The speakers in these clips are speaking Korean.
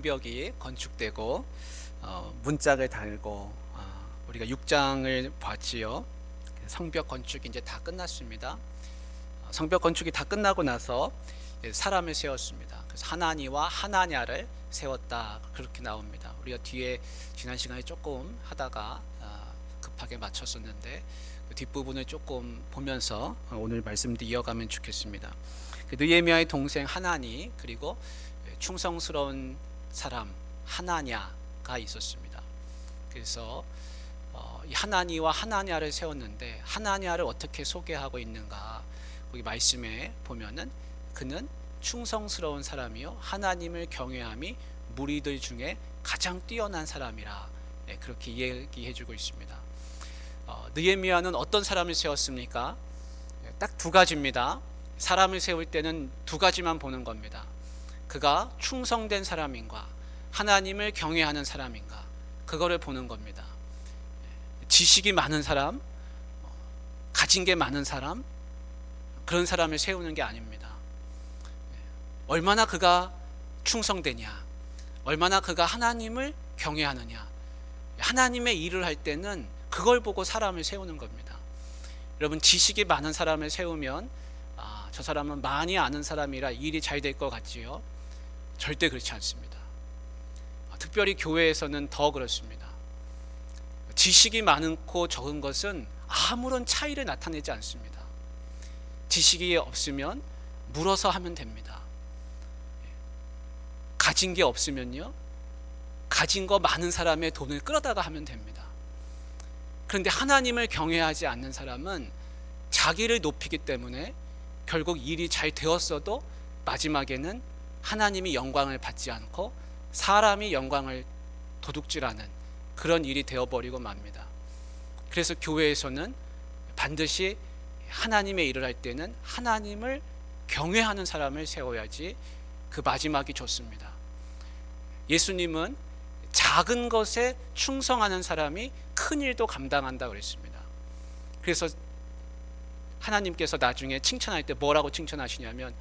성벽이 건축되고 문짝을 달고 우리가 6장을 봤지요. 성벽 건축이 이제 다 끝났습니다. 성벽 건축이 다 끝나고 나서 사람을 세웠습니다. 그래서 하나니와 하나냐를 세웠다, 그렇게 나옵니다. 우리가 뒤에 지난 시간에 조금 하다가 급하게 마쳤었는데 그 뒷부분을 조금 보면서 오늘 말씀도 이어가면 좋겠습니다. 느헤미야의 동생 하나니, 그리고 충성스러운 사람 하나냐가 있었습니다. 그래서 이 하나니와 하나냐를 세웠는데, 하나냐를 어떻게 소개하고 있는가, 거기 말씀에 보면은 그는 충성스러운 사람이요 하나님을 경외함이 무리들 중에 가장 뛰어난 사람이라, 그렇게 얘기해주고 있습니다. 느헤미야는 어떤 사람을 세웠습니까? 딱 두 가지입니다. 사람을 세울 때는 두 가지만 보는 겁니다. 그가 충성된 사람인가, 하나님을 경외하는 사람인가, 그거를 보는 겁니다. 지식이 많은 사람, 가진 게 많은 사람, 그런 사람을 세우는 게 아닙니다. 얼마나 그가 충성되냐, 얼마나 그가 하나님을 경외하느냐, 하나님의 일을 할 때는 그걸 보고 사람을 세우는 겁니다. 여러분, 지식이 많은 사람을 세우면 저 사람은 많이 아는 사람이라 일이 잘 될 것 같지요? 절대 그렇지 않습니다. 특별히 교회에서는 더 그렇습니다. 지식이 많고 적은 것은 아무런 차이를 나타내지 않습니다. 지식이 없으면 물어서 하면 됩니다. 가진 게 없으면요, 가진 거 많은 사람의 돈을 끌어다가 하면 됩니다. 그런데 하나님을 경외하지 않는 사람은 자기를 높이기 때문에 결국 일이 잘 되었어도 마지막에는 하나님이 영광을 받지 않고 사람이 영광을 도둑질하는 그런 일이 되어버리고 맙니다. 그래서 교회에서는 반드시 하나님의 일을 할 때는 하나님을 경외하는 사람을 세워야지 그 마지막이 좋습니다. 예수님은 작은 것에 충성하는 사람이 큰 일도 감당한다 그랬습니다. 그래서 하나님께서 나중에 칭찬할 때 뭐라고 칭찬하시냐면,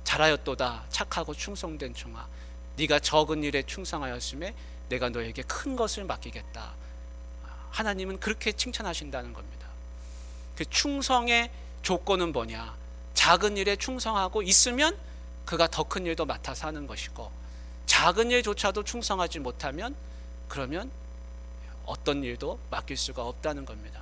잘하였도다 착하고 충성된 종아, 네가 적은 일에 충성하였음에 내가 너에게 큰 것을 맡기겠다. 하나님은 그렇게 칭찬하신다는 겁니다. 그 충성의 조건은 뭐냐, 작은 일에 충성하고 있으면 그가 더 큰 일도 맡아서 하는 것이고, 작은 일조차도 충성하지 못하면 그러면 어떤 일도 맡길 수가 없다는 겁니다.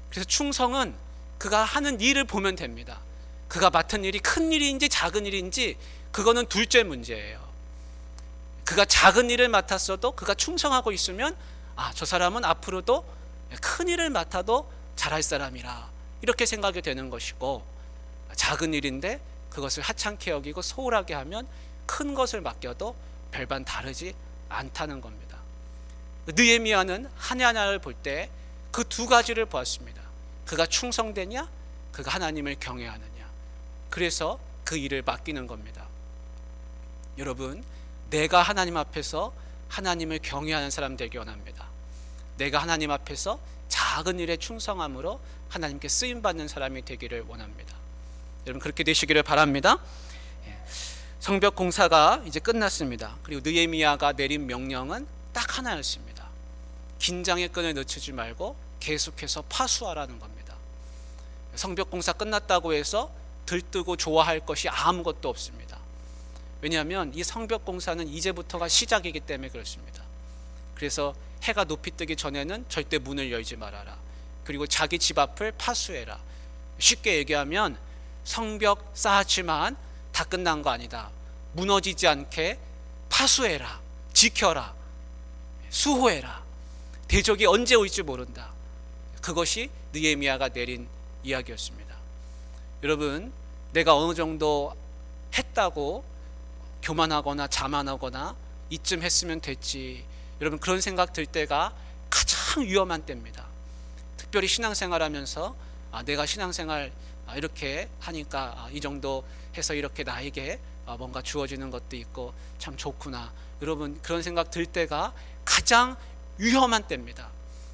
그래서 충성은 그가 하는 일을 보면 됩니다. 그가 맡은 일이 큰 일인지 작은 일인지 그거는 둘째 문제예요. 그가 작은 일을 맡았어도 그가 충성하고 있으면 저 사람은 앞으로도 큰 일을 맡아도 잘할 사람이라, 이렇게 생각이 되는 것이고, 작은 일인데 그것을 하찮게 여기고 소홀하게 하면 큰 것을 맡겨도 별반 다르지 않다는 겁니다. 느헤미야는 하나냐를 볼 때 그 두 가지를 보았습니다. 그가 충성되냐, 그가 하나님을 경외하느냐. 그래서 그 일을 맡기는 겁니다. 여러분, 내가 하나님 앞에서 하나님을 경외하는 사람 되기 원합니다. 내가 하나님 앞에서 작은 일에 충성함으로 하나님께 쓰임받는 사람이 되기를 원합니다. 여러분, 그렇게 되시기를 바랍니다. 성벽 공사가 이제 끝났습니다. 그리고 느헤미야가 내린 명령은 딱 하나였습니다. 긴장의 끈을 늦추지 말고 계속해서 파수하라는 겁니다. 성벽 공사 끝났다고 해서 들뜨고 좋아할 것이 아무것도 없습니다. 왜냐하면 이 성벽 공사는 이제부터가 시작이기 때문에 그렇습니다. 그래서 해가 높이 뜨기 전에는 절대 문을 열지 말아라. 그리고 자기 집 앞을 파수해라. 쉽게 얘기하면 성벽 쌓았지만 다 끝난 거 아니다. 무너지지 않게 파수해라, 지켜라, 수호해라. 대적이 언제 올지 모른다. 그것이 느헤미야가 내린 이야기였습니다. 여러분, 내가 어느 정도 했다고 교만하거나 자만하거나 이쯤 했으면 됐지, 여러분, 그런 생각 들 때가 가장 위험한 때입니다. 특별히 신앙생활하면서 내가 신앙생활 이렇게 하니까 이 정도 해서 이렇게 나에게 뭔가 주어지는 것도 있고 참 좋구나, 여러분, 그런 생각 들 때가 가장 위험한 때입니다.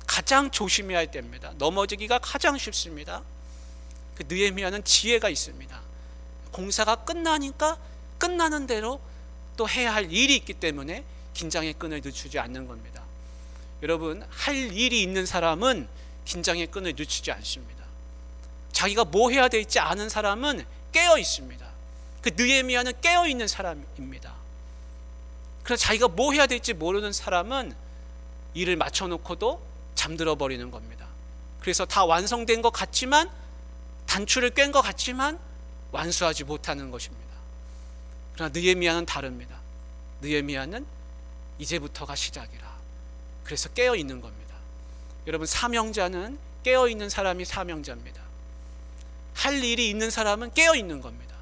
가장 조심해야 할 때입니다. 넘어지기가 가장 쉽습니다. 그 느헤미야는 지혜가 있습니다. 공사가 끝나니까 끝나는 대로 또 해야 할 일이 있기 때문에 긴장의 끈을 늦추지 않는 겁니다. 여러분, 할 일이 있는 사람은 긴장의 끈을 늦추지 않습니다. 자기가 뭐 해야 될지 아는 사람은 깨어 있습니다. 그 느헤미야는 깨어 있는 사람입니다. 그래서 자기가 뭐 해야 될지 모르는 사람은 일을 맞춰놓고도 잠들어 버리는 겁니다. 그래서 다 완성된 것 같지만, 단추를 꿰는 것 같지만 완수하지 못하는 것입니다. 그러나 느헤미야는 다릅니다. 느헤미야는 이제부터가 시작이라. 그래서 깨어 있는 겁니다. 여러분, 사명자는 깨어 있는 사람이 사명자입니다. 할 일이 있는 사람은 깨어 있는 겁니다.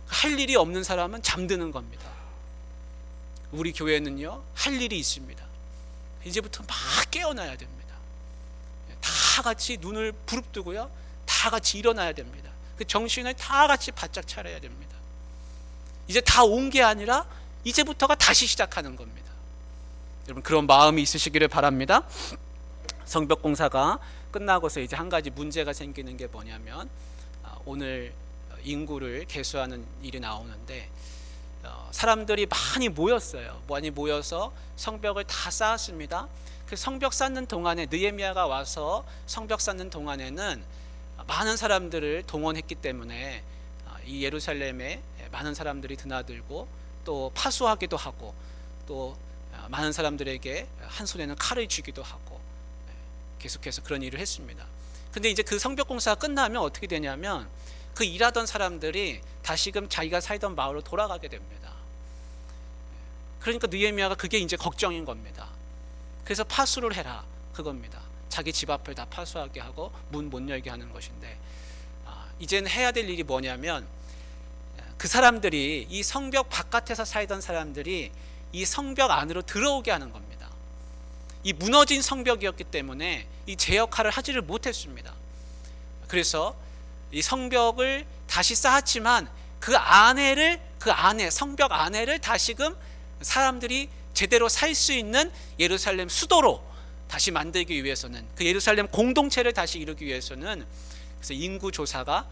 할 일이 없는 사람은 잠드는 겁니다. 우리 교회는요, 할 일이 있습니다. 이제부터 막 깨어나야 됩니다. 다 같이 눈을 부릅뜨고요, 다 같이 일어나야 됩니다. 그 정신을 다 같이 바짝 차려야 됩니다. 이제 다 온 게 아니라 이제부터가 다시 시작하는 겁니다. 여러분, 그런 마음이 있으시기를 바랍니다. 성벽공사가 끝나고서 이제 한 가지 문제가 생기는 게 뭐냐면, 오늘 인구를 계수하는 일이 나오는데, 사람들이 많이 모였어요. 많이 모여서 성벽을 다 쌓았습니다. 그 성벽 쌓는 동안에, 느헤미야가 와서 성벽 쌓는 동안에는 많은 사람들을 동원했기 때문에 이 예루살렘에 많은 사람들이 드나들고 또 파수하기도 하고, 또 많은 사람들에게 한 손에는 칼을 쥐기도 하고, 계속해서 그런 일을 했습니다. 근데 이제 그 성벽 공사가 끝나면 어떻게 되냐면, 그 일하던 사람들이 다시금 자기가 살던 마을로 돌아가게 됩니다. 그러니까 느헤미야가 그게 이제 걱정인 겁니다. 그래서 파수를 해라, 그겁니다. 자기 집 앞을 다 파수하게 하고 문 못 열게 하는 것인데, 이제는 해야 될 일이 뭐냐면, 그 사람들이, 이 성벽 바깥에서 살던 사람들이 이 성벽 안으로 들어오게 하는 겁니다. 이 무너진 성벽이었기 때문에 이 제 역할을 하지를 못했습니다. 그래서 이 성벽을 다시 쌓았지만 그 안에 성벽 안에를 다시금 사람들이 제대로 살 수 있는 예루살렘 수도로 다시 만들기 위해서는, 그 예루살렘 공동체를 다시 이루기 위해서는, 그래서 인구 조사가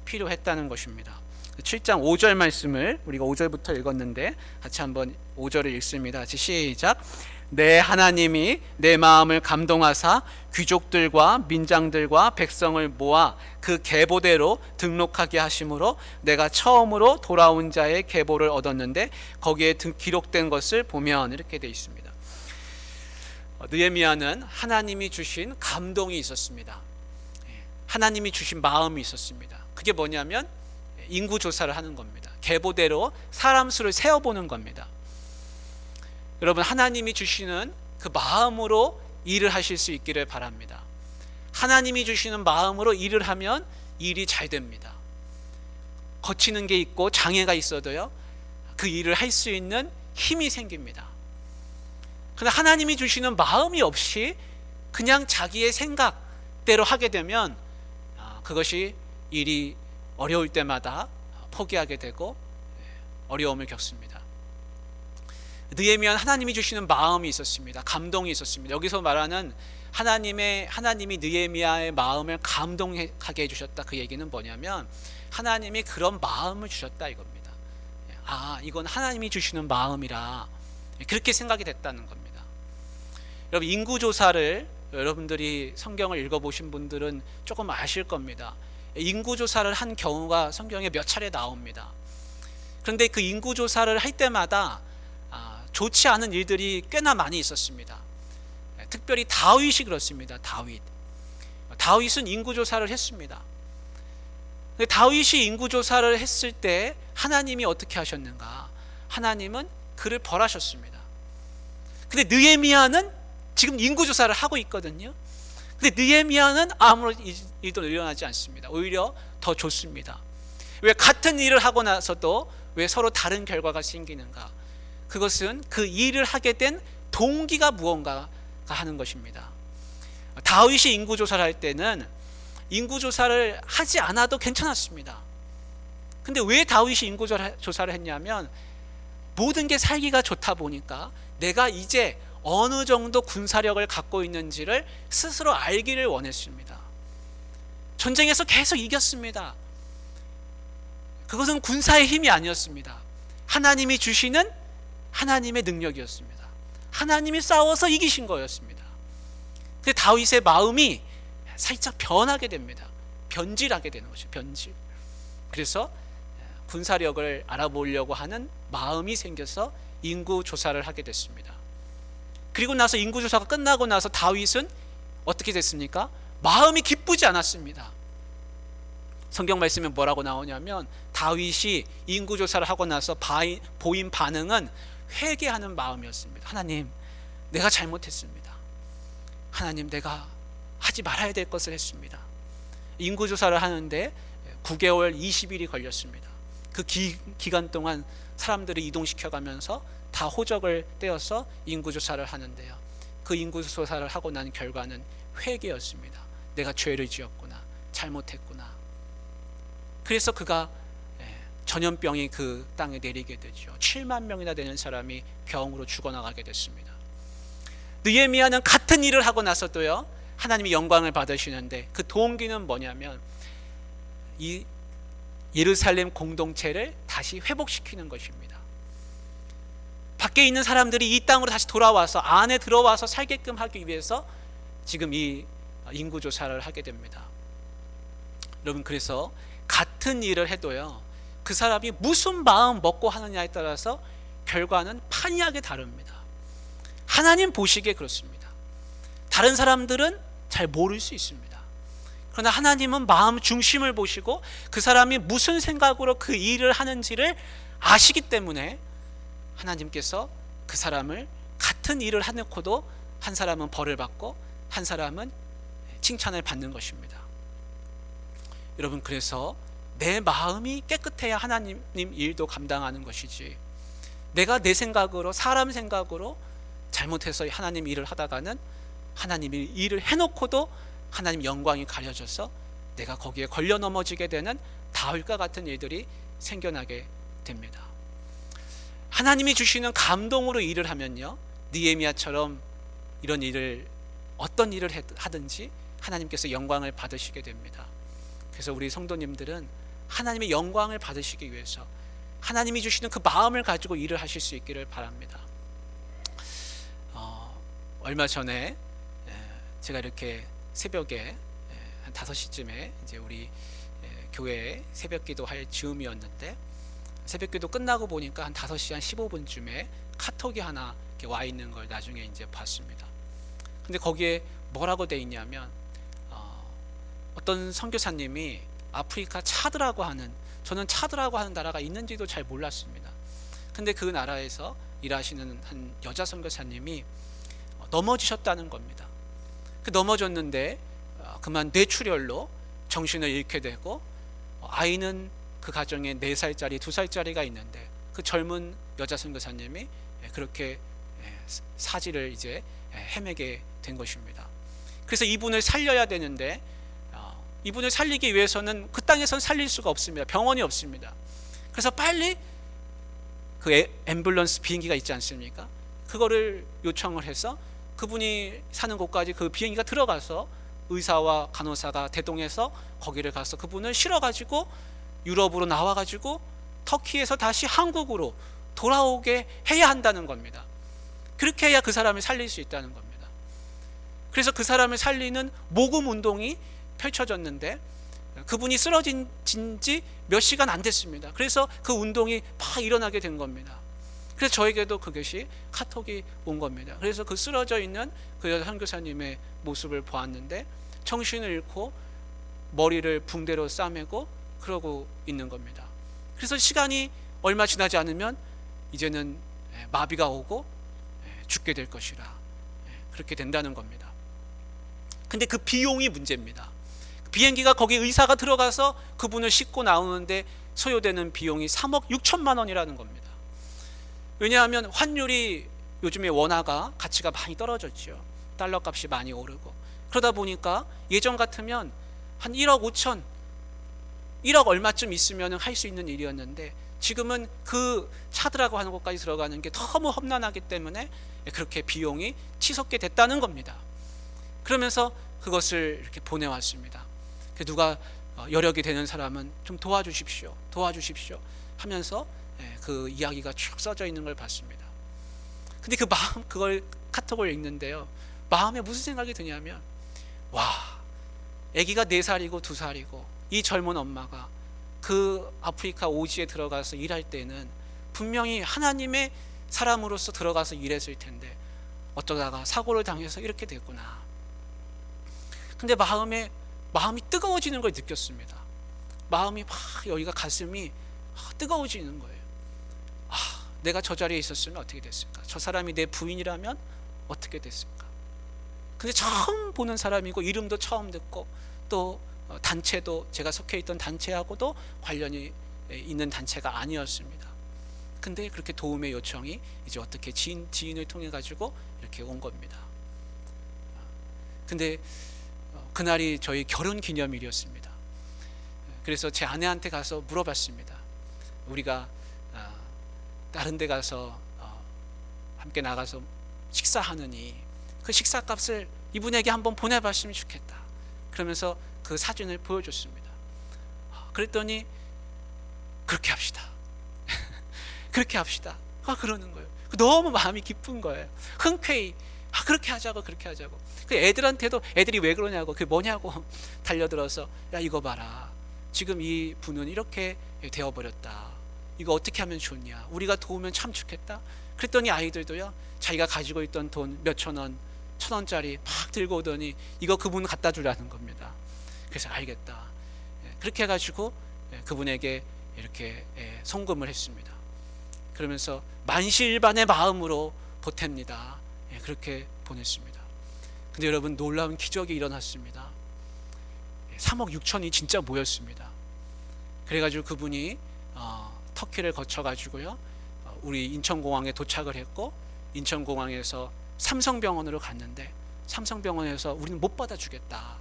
필요했다는 것입니다. 7장 5절 말씀을 우리가 5절부터 읽었는데 같이 한번 5절을 읽습니다. 같이 시작. 내 하나님이 내 마음을 감동하사 귀족들과 민장들과 백성을 모아 그 계보대로 등록하게 하심으로 내가 처음으로 돌아온 자의 계보를 얻었는데 거기에 기록된 것을 보면, 이렇게 되어 있습니다. 느헤미야는 하나님이 주신 감동이 있었습니다. 하나님이 주신 마음이 있었습니다. 그게 뭐냐면 인구 조사를 하는 겁니다. 계보대로 사람 수를 세어보는 겁니다. 여러분, 하나님이 주시는 그 마음으로 일을 하실 수 있기를 바랍니다. 하나님이 주시는 마음으로 일을 하면 일이 잘 됩니다. 거치는 게 있고 장애가 있어도요, 그 일을 할 수 있는 힘이 생깁니다. 그러나 하나님이 주시는 마음이 없이 그냥 자기의 생각대로 하게 되면 그것이 일이 어려울 때마다 포기하게 되고 어려움을 겪습니다. 느헤미야는 하나님이 주시는 마음이 있었습니다. 감동이 있었습니다. 여기서 말하는 하나님이 느헤미야의 마음을 감동하게 해주셨다, 그 얘기는 뭐냐면 하나님이 그런 마음을 주셨다 이겁니다. 이건 하나님이 주시는 마음이라, 그렇게 생각이 됐다는 겁니다. 여러분, 인구조사를 여러분들이 성경을 읽어보신 분들은 조금 아실 겁니다. 인구조사를 한 경우가 성경에 몇 차례 나옵니다. 그런데 그 인구조사를 할 때마다 좋지 않은 일들이 꽤나 많이 있었습니다. 특별히 다윗이 그렇습니다. 다윗은 인구조사를 했습니다. 다윗이 인구조사를 했을 때 하나님이 어떻게 하셨는가? 하나님은 그를 벌하셨습니다. 근데 느헤미야는 지금 인구조사를 하고 있거든요. 근데 느헤미야는 아무런 일도 일어나지 않습니다. 오히려 더 좋습니다. 왜 같은 일을 하고 나서도 왜 서로 다른 결과가 생기는가? 그것은 그 일을 하게 된 동기가 무언가가 하는 것입니다. 다윗이 인구조사를 할 때는 인구조사를 하지 않아도 괜찮았습니다. 근데 왜 다윗이 인구조사를 했냐면, 모든 게 살기가 좋다 보니까 내가 이제 어느 정도 군사력을 갖고 있는지를 스스로 알기를 원했습니다. 전쟁에서 계속 이겼습니다. 그것은 군사의 힘이 아니었습니다. 하나님이 주시는 하나님의 능력이었습니다. 하나님이 싸워서 이기신 거였습니다. 근데 다윗의 마음이 살짝 변하게 됩니다. 변질하게 되는 거죠. 변질. 그래서 군사력을 알아보려고 하는 마음이 생겨서 인구 조사를 하게 됐습니다. 그리고 나서 인구 조사가 끝나고 나서 다윗은 어떻게 됐습니까? 마음이 기쁘지 않았습니다. 성경 말씀에 뭐라고 나오냐면 다윗이 인구 조사를 하고 나서 보인 반응은 회개하는 마음이었습니다. 하나님, 내가 잘못했습니다. 하나님, 내가 하지 말아야 될 것을 했습니다. 인구 조사를 하는데 9개월 20일이 걸렸습니다. 그 기간 동안 사람들을 이동시켜가면서 다 호적을 떼어서 인구 조사를 하는데요. 그 인구 조사를 하고 난 결과는 회개였습니다. 내가 죄를 지었구나, 잘못했구나. 그래서 그가 전염병이 그 땅에 내리게 되죠. 7만 명이나 되는 사람이 병으로 죽어나가게 됐습니다. 느헤미야는 같은 일을 하고 나서도요, 하나님이 영광을 받으시는데 그 동기는 뭐냐면 이 예루살렘 공동체를 다시 회복시키는 것입니다. 밖에 있는 사람들이 이 땅으로 다시 돌아와서 안에 들어와서 살게끔 하기 위해서 지금 이 인구조사를 하게 됩니다. 여러분, 그래서 같은 일을 해도요, 그 사람이 무슨 마음 먹고 하느냐에 따라서 결과는 판이하게 다릅니다. 하나님 보시기에 그렇습니다. 다른 사람들은 잘 모를 수 있습니다. 그러나 하나님은 마음 중심을 보시고 그 사람이 무슨 생각으로 그 일을 하는지를 아시기 때문에 하나님께서 그 사람을 같은 일을 해놓고도 한 사람은 벌을 받고 한 사람은 칭찬을 받는 것입니다. 여러분, 그래서 내 마음이 깨끗해야 하나님 일도 감당하는 것이지, 내가 내 생각으로, 사람 생각으로 잘못해서 하나님 일을 하다가는 하나님 일을 해놓고도 하나님 영광이 가려져서 내가 거기에 걸려 넘어지게 되는 다윗과 같은 일들이 생겨나게 됩니다. 하나님이 주시는 감동으로 일을 하면요, 느헤미야처럼 이런 일을, 어떤 일을 하든지 하나님께서 영광을 받으시게 됩니다. 그래서 우리 성도님들은 하나님의 영광을 받으시기 위해서 하나님이 주시는 그 마음을 가지고 일을 하실 수 있기를 바랍니다. 얼마 전에 제가 이렇게 새벽에 한 5시쯤에 이제 우리 교회에 새벽기도 할 즈음이었는데, 새벽기도 끝나고 보니까 한 5시 한 15분쯤에 카톡이 하나 이렇게 와 있는 걸 나중에 이제 봤습니다. 근데 거기에 뭐라고 돼 있냐면 어떤 선교사님이 아프리카 차드라고 하는, 저는 차드라고 하는 나라가 있는지도 잘 몰랐습니다. 근데 그 나라에서 일하시는 한 여자 선교사님이 넘어지셨다는 겁니다. 그 넘어졌는데 그만 뇌출혈로 정신을 잃게 되고, 아이는 그 가정에 4살짜리 2살짜리가 있는데 그 젊은 여자 선교사님이 그렇게 사지를 이제 헤매게 된 것입니다. 그래서 이분을 살려야 되는데 이분을 살리기 위해서는 그 땅에선 살릴 수가 없습니다. 병원이 없습니다. 그래서 빨리 그 앰뷸런스 비행기가 있지 않습니까? 그거를 요청을 해서 그분이 사는 곳까지 그 비행기가 들어가서 의사와 간호사가 대동해서 거기를 가서 그분을 실어가지고 유럽으로 나와가지고 터키에서 다시 한국으로 돌아오게 해야 한다는 겁니다. 그렇게 해야 그 사람을 살릴 수 있다는 겁니다. 그래서 그 사람을 살리는 모금 운동이 펼쳐졌는데 그분이 쓰러진 지 몇 시간 안 됐습니다. 그래서 그 운동이 막 일어나게 된 겁니다. 그래서 저에게도 그것이 카톡이 온 겁니다. 그래서 그 쓰러져 있는 그 여자 선교사님의 모습을 보았는데 정신을 잃고 머리를 붕대로 싸매고 그러고 있는 겁니다. 그래서 시간이 얼마 지나지 않으면 이제는 마비가 오고 죽게 될 것이라, 그렇게 된다는 겁니다. 근데 그 비용이 문제입니다. 비행기가 거기 의사가 들어가서 그분을 싣고 나오는데 소요되는 비용이 3억 6천만 원이라는 겁니다. 왜냐하면 환율이 요즘에 원화가 가치가 많이 떨어졌죠. 달러 값이 많이 오르고, 그러다 보니까 예전 같으면 한 1억 5천, 1억 얼마쯤 있으면 할 수 있는 일이었는데 지금은 그 차드라고 하는 곳까지 들어가는 게 너무 험난하기 때문에 그렇게 비용이 치솟게 됐다는 겁니다. 그러면서 그것을 이렇게 보내왔습니다. 누가 여력이 되는 사람은 좀 도와주십시오 하면서 그 이야기가 쭉 써져 있는 걸 봤습니다. 근데 그 마음, 그걸 카톡을 읽는데요, 마음에 무슨 생각이 드냐면, 와, 아기가 4살이고 2살이고 이 젊은 엄마가 그 아프리카 오지에 들어가서 일할 때는 분명히 하나님의 사람으로서 들어가서 일했을 텐데 어쩌다가 사고를 당해서 이렇게 됐구나. 근데 마음이 뜨거워지는 걸 느꼈습니다. 마음이 막 여기가 가슴이 뜨거워지는 거예요. 내가 저 자리에 있었으면 어떻게 됐을까? 저 사람이 내 부인이라면 어떻게 됐을까? 근데 처음 보는 사람이고 이름도 처음 듣고 또 단체도 제가 속해 있던 단체하고도 관련이 있는 단체가 아니었습니다. 근데 그렇게 도움의 요청이 이제 어떻게 지인을 통해 가지고 이렇게 온 겁니다. 근데 그날이 저희 결혼 기념일이었습니다. 그래서 제 아내한테 가서 물어봤습니다. 우리가 다른 데 가서 함께 나가서 식사하느니 그 식사값을 이분에게 한번 보내봤으면 좋겠다. 그러면서 그 사진을 보여줬습니다. 그랬더니 그렇게 합시다. 그렇게 합시다. 그러는 거예요. 너무 마음이 기쁜 거예요. 흔쾌히 그렇게 하자고. 그 애들한테도 애들이 왜 그러냐고, 그게 뭐냐고 달려들어서, 야, 이거 봐라, 지금 이 분은 이렇게 되어버렸다. 이거 어떻게 하면 좋냐, 우리가 도우면 참 좋겠다. 그랬더니 아이들도요, 자기가 가지고 있던 돈 몇천 원, 1,000원짜리 막 들고 오더니 이거 그분 갖다 주라는 겁니다. 그래서 알겠다. 그렇게 해가지고 그분에게 이렇게 송금을 했습니다. 그러면서 만시일반의 마음으로 보탭니다. 그렇게 보냈습니다. 근데 여러분, 놀라운 기적이 일어났습니다. 3억 6천이 진짜 모였습니다. 그래가지고 그분이 터키를 거쳐가지고요, 우리 인천공항에 도착을 했고, 인천공항에서 삼성병원으로 갔는데 삼성병원에서 우리는 못 받아주겠다.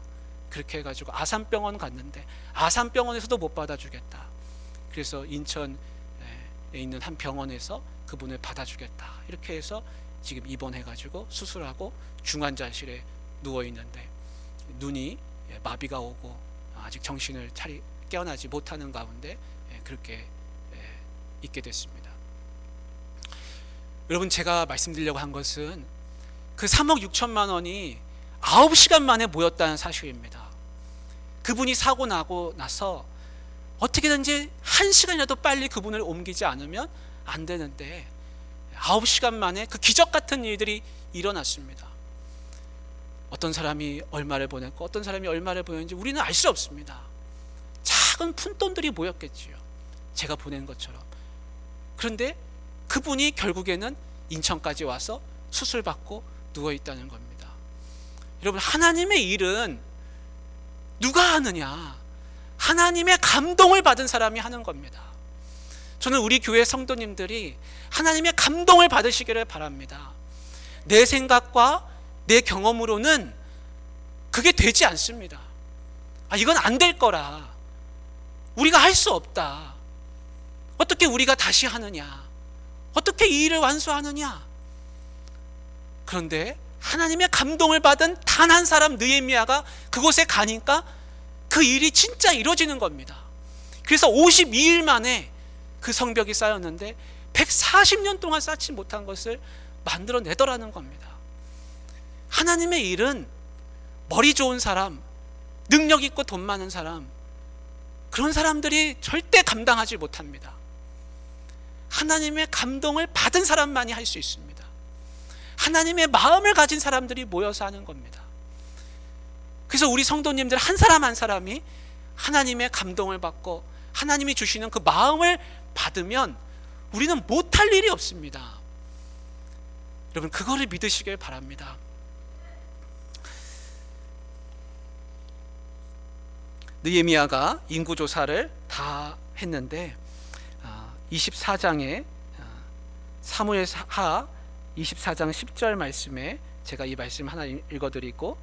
그렇게 해가지고 아산병원 갔는데 아산병원에서도 못 받아주겠다. 그래서 인천에 있는 한 병원에서 그분을 받아주겠다. 이렇게 해서 지금 입원해가지고 수술하고 중환자실에 누워있는데 눈이 마비가 오고 아직 정신을 깨어나지 못하는 가운데 그렇게 있게 됐습니다. 여러분, 제가 말씀드리려고 한 것은 그 3억 6천만 원이 9시간 만에 모였다는 사실입니다. 그분이 사고 나고 나서 어떻게든지 1시간이라도 빨리 그분을 옮기지 않으면 안 되는데 9시간 만에 그 기적 같은 일들이 일어났습니다. 어떤 사람이 얼마를 보냈고 어떤 사람이 얼마를 보냈는지 우리는 알 수 없습니다. 작은 푼돈들이 모였겠지요, 제가 보낸 것처럼. 그런데 그분이 결국에는 인천까지 와서 수술받고 누워있다는 겁니다. 여러분, 하나님의 일은 누가 하느냐? 하나님의 감동을 받은 사람이 하는 겁니다. 저는 우리 교회 성도님들이 하나님의 감동을 받으시기를 바랍니다. 내 생각과 내 경험으로는 그게 되지 않습니다. 이건 안 될 거라, 우리가 할 수 없다, 어떻게 우리가 다시 하느냐, 어떻게 이 일을 완수하느냐. 그런데 하나님의 감동을 받은 단 한 사람 느헤미야가 그곳에 가니까 그 일이 진짜 이루어지는 겁니다. 그래서 52일 만에 그 성벽이 쌓였는데 140년 동안 쌓지 못한 것을 만들어내더라는 겁니다. 하나님의 일은 머리 좋은 사람, 능력 있고 돈 많은 사람, 그런 사람들이 절대 감당하지 못합니다. 하나님의 감동을 받은 사람만이 할 수 있습니다. 하나님의 마음을 가진 사람들이 모여서 하는 겁니다. 그래서 우리 성도님들 한 사람 한 사람이 하나님의 감동을 받고 하나님이 주시는 그 마음을 받으면 우리는 못할 일이 없습니다. 여러분, 그거를 믿으시길 바랍니다. 느헤미야가 인구조사를 다 했는데 24장에 사무엘하 24장 10절 말씀에 제가 이 말씀 하나 읽어드리고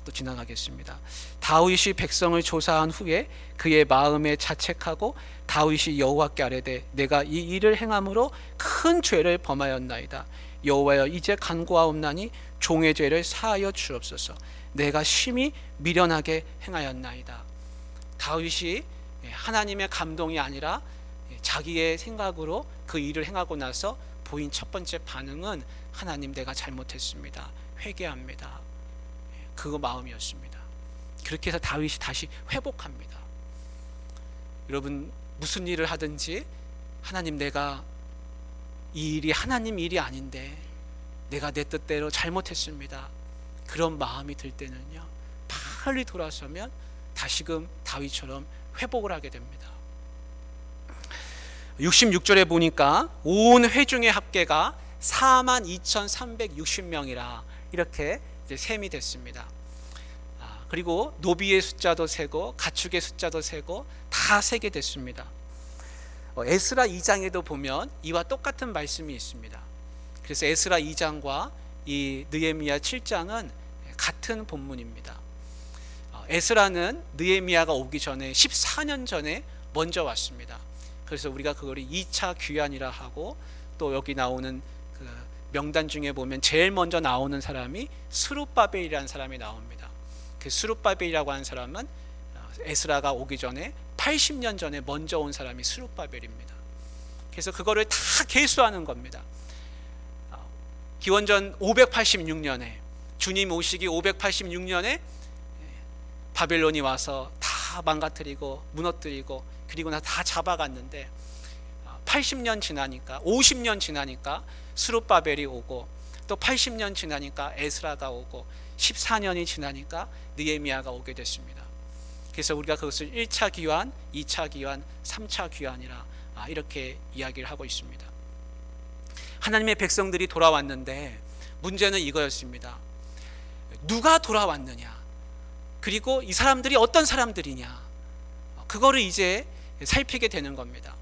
또 지나가겠습니다. 다윗이 백성을 조사한 후에 그의 마음에 자책하고 다윗이 여호와께 아뢰되 내가 이 일을 행함으로 큰 죄를 범하였나이다. 여호와여, 이제 간구하옵나니 종의 죄를 사하여 주옵소서. 내가 심히 미련하게 행하였나이다. 다윗이 하나님의 감동이 아니라 자기의 생각으로 그 일을 행하고 나서 보인 첫 번째 반응은 하나님, 내가 잘못했습니다, 회개합니다, 그거 마음이었습니다. 그렇게 해서 다윗이 다시 회복합니다. 여러분, 무슨 일을 하든지 하나님, 내가 이 일이 하나님 일이 아닌데 내가 내 뜻대로 잘못했습니다, 그런 마음이 들 때는요, 빨리 돌아서면 다시금 다윗처럼 회복을 하게 됩니다. 66절에 보니까 온 회중의 합계가 42,360명이라 이렇게 이제 셈이 됐습니다. 그리고 노비의 숫자도 세고 가축의 숫자도 세고 다 세게 됐습니다. 에스라 2장에도 보면 이와 똑같은 말씀이 있습니다. 그래서 에스라 2장과 이 느헤미야 7장은 같은 본문입니다. 에스라는 느헤미야가 오기 전에 14년 전에 먼저 왔습니다. 그래서 우리가 그거를 2차 귀환이라 하고, 또 여기 나오는 그 명단 중에 보면 제일 먼저 나오는 사람이 스룹바벨이라는 사람이 나옵니다. 그 스룹바벨이라고 하는 사람은 에스라가 오기 전에 80년 전에 먼저 온 사람이 스룹바벨입니다. 그래서 그거를 다 계수하는 겁니다. 기원전 586년에 주님 오시기 586년에 바벨론이 와서 다 망가뜨리고 무너뜨리고 그리고 나 다 잡아갔는데 80년 지나니까 50년 지나니까 스룹바벨이 오고, 또 80년 지나니까 에스라가 오고, 14년이 지나니까 느헤미야가 오게 됐습니다. 그래서 우리가 그것을 1차 귀환, 2차 귀환, 3차 귀환이라 이렇게 이야기를 하고 있습니다. 하나님의 백성들이 돌아왔는데 문제는 이거였습니다. 누가 돌아왔느냐, 그리고 이 사람들이 어떤 사람들이냐, 그거를 이제 살피게 되는 겁니다.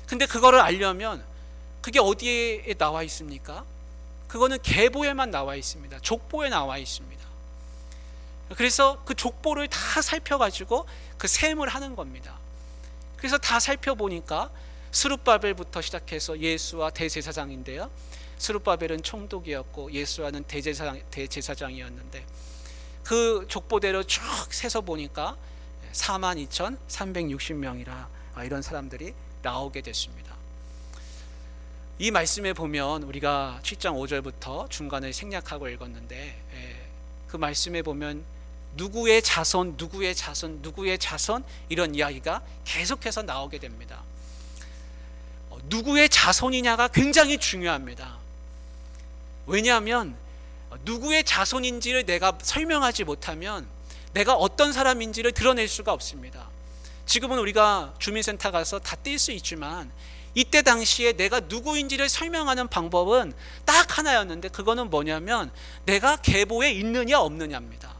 근데 그거를 알려면 그게 어디에 나와 있습니까? 그거는 계보에만 나와 있습니다. 족보에 나와 있습니다. 그래서 그 족보를 다 살펴가지고 그 셈을 하는 겁니다. 그래서 다 살펴보니까 스룹바벨부터 시작해서 예수와 대제사장인데요, 스룹바벨은 총독이었고 예수와는 대제사장이었는데 그 족보대로 쭉 세서 보니까 42,360명이라 이런 사람들이 나오게 됐습니다. 이 말씀에 보면 우리가 7장 5절부터 중간을 생략하고 읽었는데, 그 말씀에 보면 누구의 자손, 누구의 자손, 누구의 자손, 이런 이야기가 계속해서 나오게 됩니다. 누구의 자손이냐가 굉장히 중요합니다. 왜냐하면 누구의 자손인지를 내가 설명하지 못하면 내가 어떤 사람인지를 드러낼 수가 없습니다. 지금은 우리가 주민센터 가서 다 뛸 수 있지만 이때 당시에 내가 누구인지를 설명하는 방법은 딱 하나였는데, 그거는 뭐냐면 내가 계보에 있느냐 없느냐입니다.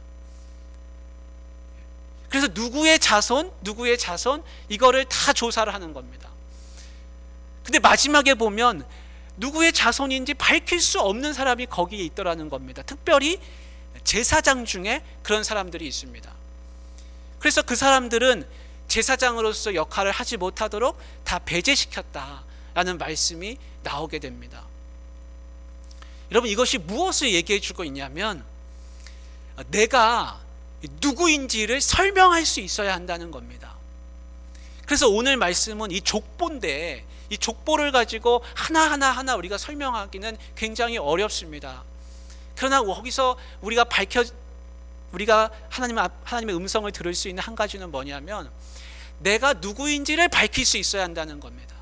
그래서 누구의 자손, 누구의 자손, 이거를 다 조사를 하는 겁니다. 근데 마지막에 보면 누구의 자손인지 밝힐 수 없는 사람이 거기에 있더라는 겁니다. 특별히 제사장 중에 그런 사람들이 있습니다. 그래서 그 사람들은 제사장으로서 역할을 하지 못하도록 다 배제시켰다라는 말씀이 나오게 됩니다. 여러분, 이것이 무엇을 얘기해 주고 있냐면 내가 누구인지를 설명할 수 있어야 한다는 겁니다. 그래서 오늘 말씀은 이 족보인데, 이 족보를 가지고 하나하나 우리가 설명하기는 굉장히 어렵습니다. 그러나 거기서 우리가 하나님의 음성을 들을 수 있는 한 가지는 뭐냐면 내가 누구인지를 밝힐 수 있어야 한다는 겁니다.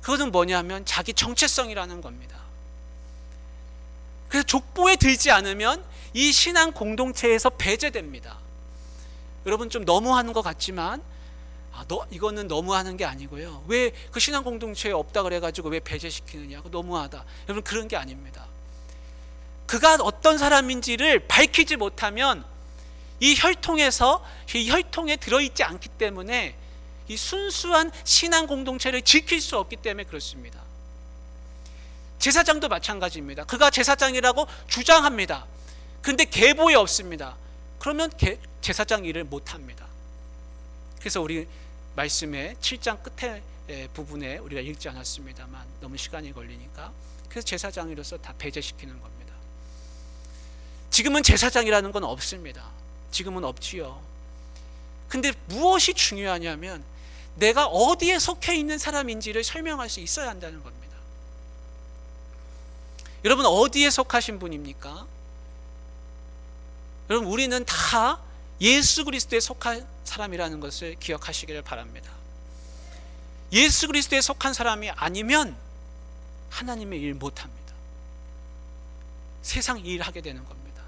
그것은 뭐냐면 자기 정체성이라는 겁니다. 그래서 족보에 들지 않으면 이 신앙 공동체에서 배제됩니다. 여러분, 좀 너무하는 것 같지만 이거는 너무하는 게 아니고요. 왜 그 신앙 공동체에 없다 그래가지고 왜 배제시키느냐, 너무하다. 여러분, 그런 게 아닙니다. 그가 어떤 사람인지를 밝히지 못하면 이 혈통에 들어있지 않기 때문에 이 순수한 신앙 공동체를 지킬 수 없기 때문에 그렇습니다. 제사장도 마찬가지입니다. 그가 제사장이라고 주장합니다. 그런데 계보에 없습니다. 그러면 제사장 일을 못합니다. 그래서 우리 말씀의 7장 끝에 부분에 우리가 읽지 않았습니다만 너무 시간이 걸리니까, 그래서 제사장으로서 다 배제시키는 겁니다. 지금은 제사장이라는 건 없습니다. 지금은 없지요. 근데 무엇이 중요하냐면 내가 어디에 속해 있는 사람인지를 설명할 수 있어야 한다는 겁니다. 여러분, 어디에 속하신 분입니까? 여러분, 우리는 다 예수 그리스도에 속한 사람이라는 것을 기억하시기를 바랍니다. 예수 그리스도에 속한 사람이 아니면 하나님의 일 못합니다. 세상 일 하게 되는 겁니다.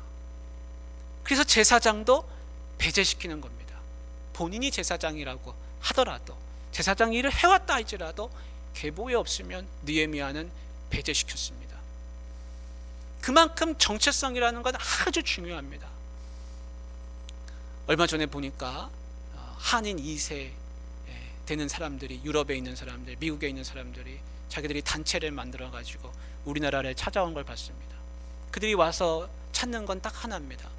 그래서 제사장도 배제시키는 겁니다. 본인이 제사장이라고 하더라도, 제사장 일을 해왔다 할지라도 계보에 없으면 느헤미야는 배제시켰습니다. 그만큼 정체성이라는 건 아주 중요합니다. 얼마 전에 보니까 한인 2세 되는 사람들이, 유럽에 있는 사람들, 미국에 있는 사람들이 자기들이 단체를 만들어 가지고 우리나라를 찾아온 걸 봤습니다. 그들이 와서 찾는 건 딱 하나입니다.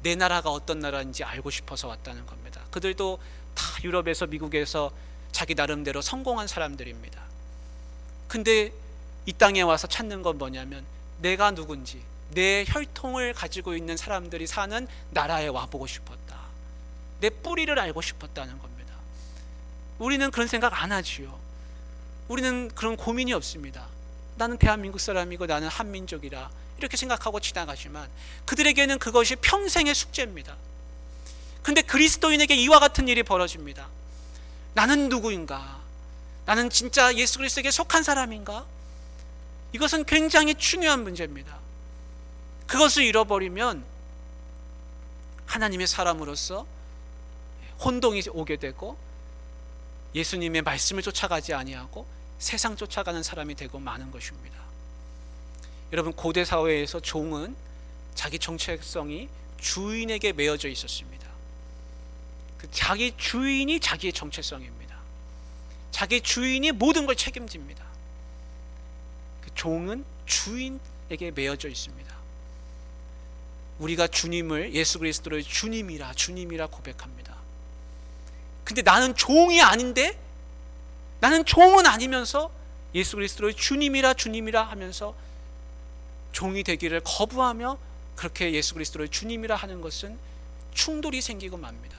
내 나라가 어떤 나라인지 알고 싶어서 왔다는 겁니다. 그들도 다 유럽에서, 미국에서 자기 나름대로 성공한 사람들입니다. 근데 이 땅에 와서 찾는 건 뭐냐면, 내가 누군지, 내 혈통을 가지고 있는 사람들이 사는 나라에 와보고 싶었다. 내 뿌리를 알고 싶었다는 겁니다. 우리는 그런 생각 안 하지요. 우리는 그런 고민이 없습니다. 나는 대한민국 사람이고 나는 한민족이라 이렇게 생각하고 지나가지만, 그들에게는 그것이 평생의 숙제입니다. 근데 그리스도인에게 이와 같은 일이 벌어집니다. 나는 누구인가? 나는 진짜 예수 그리스도에게 속한 사람인가? 이것은 굉장히 중요한 문제입니다. 그것을 잃어버리면 하나님의 사람으로서 혼동이 오게 되고, 예수님의 말씀을 쫓아가지 아니하고 세상 쫓아가는 사람이 되고 마는 것입니다. 여러분, 고대 사회에서 종은 자기 정체성이 주인에게 매어져 있었습니다. 자기 주인이 자기의 정체성입니다. 자기 주인이 모든 걸 책임집니다. 그 종은 주인에게 매어져 있습니다. 우리가 주님을, 예수 그리스도를 주님이라 고백합니다. 근데 나는 종이 아닌데, 나는 종은 아니면서 예수 그리스도를 주님이라 하면서 종이 되기를 거부하며 그렇게 예수 그리스도를 주님이라 하는 것은 충돌이 생기고 맙니다.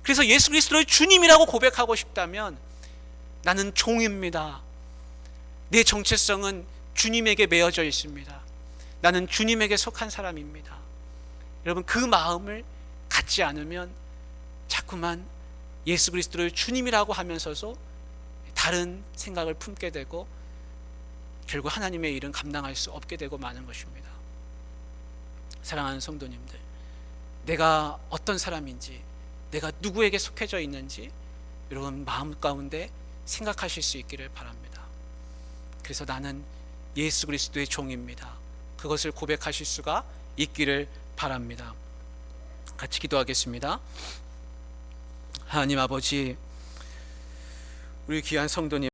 그래서 예수 그리스도를 주님이라고 고백하고 싶다면, 나는 종입니다. 내 정체성은 주님에게 매어져 있습니다. 나는 주님에게 속한 사람입니다. 여러분, 그 마음을 갖지 않으면 자꾸만 예수 그리스도를 주님이라고 하면서도 다른 생각을 품게 되고, 결국 하나님의 일은 감당할 수 없게 되고 마는 것입니다. 사랑하는 성도님들, 내가 어떤 사람인지, 내가 누구에게 속해져 있는지 여러분 마음 가운데 생각하실 수 있기를 바랍니다. 그래서 나는 예수 그리스도의 종입니다. 그것을 고백하실 수가 있기를 바랍니다. 같이 기도하겠습니다. 하나님 아버지, 우리 귀한 성도님